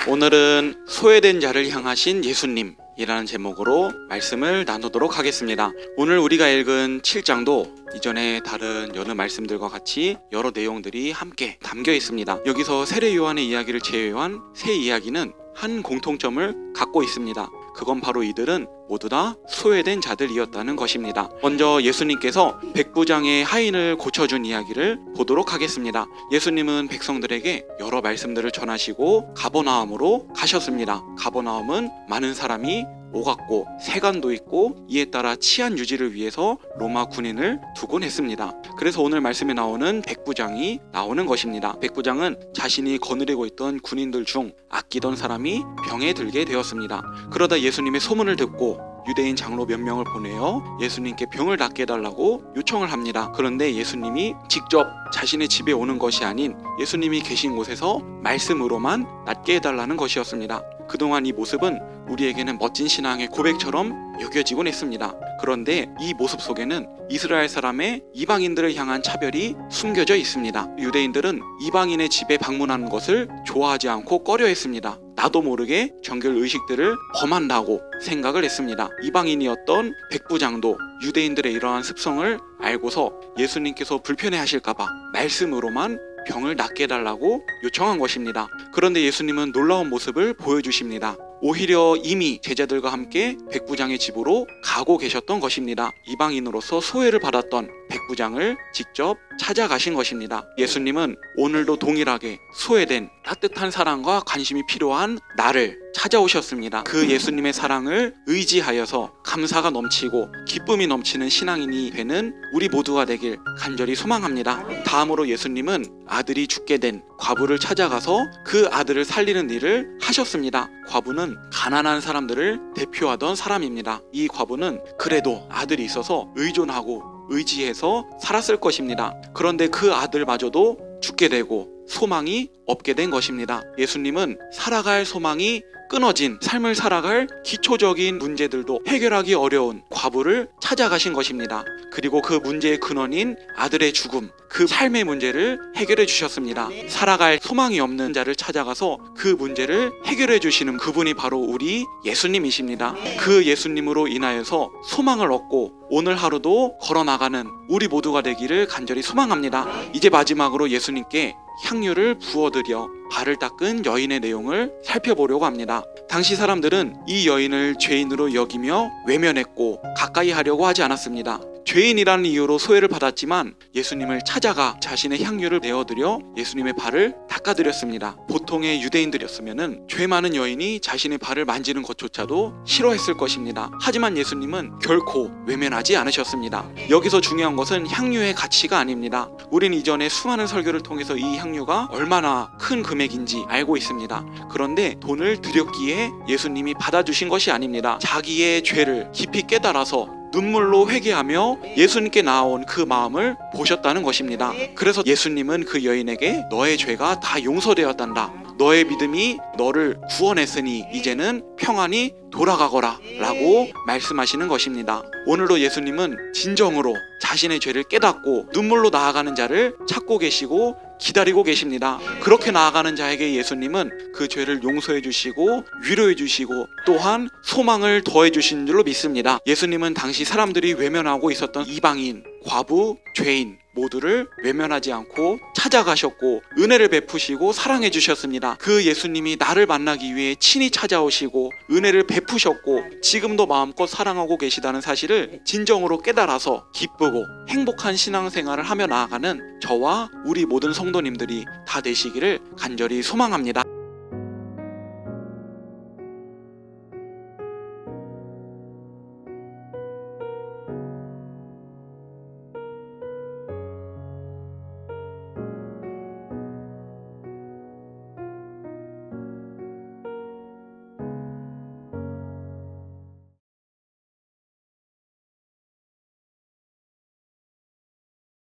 오늘은 소외된 자를 향하신 예수님 이라는 제목으로 말씀을 나누도록 하겠습니다. 오늘 우리가 읽은 7장도 이전에 다른 여러 말씀들과 같이 여러 내용들이 함께 담겨 있습니다. 여기서 세례 요한의 이야기를 제외한 세 이야기는 한 공통점을 갖고 있습니다. 그건 바로 이들은 모두 다 소외된 자들이었다는 것입니다. 먼저 예수님께서 백부장의 하인을 고쳐준 이야기를 보도록 하겠습니다. 예수님은 백성들에게 여러 말씀들을 전하시고 가버나움으로 가셨습니다. 가버나움은 많은 사람이 오갔고 세관도 있고 이에 따라 치안 유지를 위해서 로마 군인을 두곤 했습니다. 그래서 오늘 말씀에 나오는 백부장이 나오는 것입니다. 백부장은 자신이 거느리고 있던 군인들 중 아끼던 사람이 병에 들게 되었습니다. 그러다 예수님의 소문을 듣고 유대인 장로 몇 명을 보내어 예수님께 병을 낫게 해달라고 요청을 합니다. 그런데 예수님이 직접 자신의 집에 오는 것이 아닌 예수님이 계신 곳에서 말씀으로만 낫게 해달라는 것이었습니다. 그동안 이 모습은 우리에게는 멋진 신앙의 고백처럼 여겨지곤 했습니다. 그런데 이 모습 속에는 이스라엘 사람의 이방인들을 향한 차별이 숨겨져 있습니다. 유대인들은 이방인의 집에 방문하는 것을 좋아하지 않고 꺼려했습니다. 나도 모르게 정결 의식들을 범한다고 생각을 했습니다. 이방인이었던 백부장도 유대인들의 이러한 습성을 알고서 예수님께서 불편해하실까봐 말씀으로만 병을 낫게 해달라고 요청한 것입니다. 그런데 예수님은 놀라운 모습을 보여주십니다. 오히려 이미 제자들과 함께 백부장의 집으로 가고 계셨던 것입니다. 이방인으로서 소외를 받았던 백부장을 직접 찾아가신 것입니다. 예수님은 오늘도 동일하게 소외된 따뜻한 사랑과 관심이 필요한 나를 찾아오셨습니다. 그 예수님의 사랑을 의지하여서 감사가 넘치고 기쁨이 넘치는 신앙인이 되는 우리 모두가 되길 간절히 소망합니다. 다음으로 예수님은 아들이 죽게 된 과부를 찾아가서 그 아들을 살리는 일을 하셨습니다. 과부는 가난한 사람들을 대표하던 사람입니다. 이 과부는 그래도 아들이 있어서 의존하고 의지해서 살았을 것입니다. 그런데 그 아들마저도 죽게 되고 소망이 없게 된 것입니다. 예수님은 살아갈 소망이 끊어진 삶을 살아갈 기초적인 문제들도 해결하기 어려운 과부를 찾아가신 것입니다. 그리고 그 문제의 근원인 아들의 죽음, 그 삶의 문제를 해결해 주셨습니다. 살아갈 소망이 없는 자를 찾아가서 그 문제를 해결해 주시는 그분이 바로 우리 예수님이십니다. 그 예수님으로 인하여서 소망을 얻고 오늘 하루도 걸어나가는 우리 모두가 되기를 간절히 소망합니다. 이제 마지막으로 예수님께 향유를 부어드려 발을 닦은 여인의 내용을 살펴보려고 합니다. 당시 사람들은 이 여인을 죄인으로 여기며 외면했고 가까이 하려고 하지 않았습니다. 죄인이라는 이유로 소외를 받았지만 예수님을 찾아가 자신의 향유를 내어드려 예수님의 발을 닦아드렸습니다. 보통의 유대인들이었으면 죄 많은 여인이 자신의 발을 만지는 것조차도 싫어했을 것입니다. 하지만 예수님은 결코 외면하지 않으셨습니다. 여기서 중요한 것은 향유의 가치가 아닙니다. 우리는 이전에 수많은 설교를 통해서 이 향유가 얼마나 큰 금액인지 알고 있습니다. 그런데 돈을 드렸기에 예수님이 받아주신 것이 아닙니다. 자기의 죄를 깊이 깨달아서 눈물로 회개하며 예수님께 나아온 그 마음을 보셨다는 것입니다. 그래서 예수님은 그 여인에게 너의 죄가 다 용서되었단다. 너의 믿음이 너를 구원했으니 이제는 평안히 돌아가거라 라고 말씀하시는 것입니다. 오늘도 예수님은 진정으로 자신의 죄를 깨닫고 눈물로 나아가는 자를 찾고 계시고 기다리고 계십니다. 그렇게 나아가는 자에게 예수님은 그 죄를 용서해 주시고 위로해 주시고 또한 소망을 더해 주신 줄로 믿습니다. 예수님은 당시 사람들이 외면하고 있었던 이방인, 과부, 죄인 모두를 외면하지 않고 찾아가셨고 은혜를 베푸시고 사랑해 주셨습니다. 그 예수님이 나를 만나기 위해 친히 찾아오시고 은혜를 베푸셨고 지금도 마음껏 사랑하고 계시다는 사실을 진정으로 깨달아서 기쁘고 행복한 신앙생활을 하며 나아가는 저와 우리 모든 성도님들이 다 되시기를 간절히 소망합니다.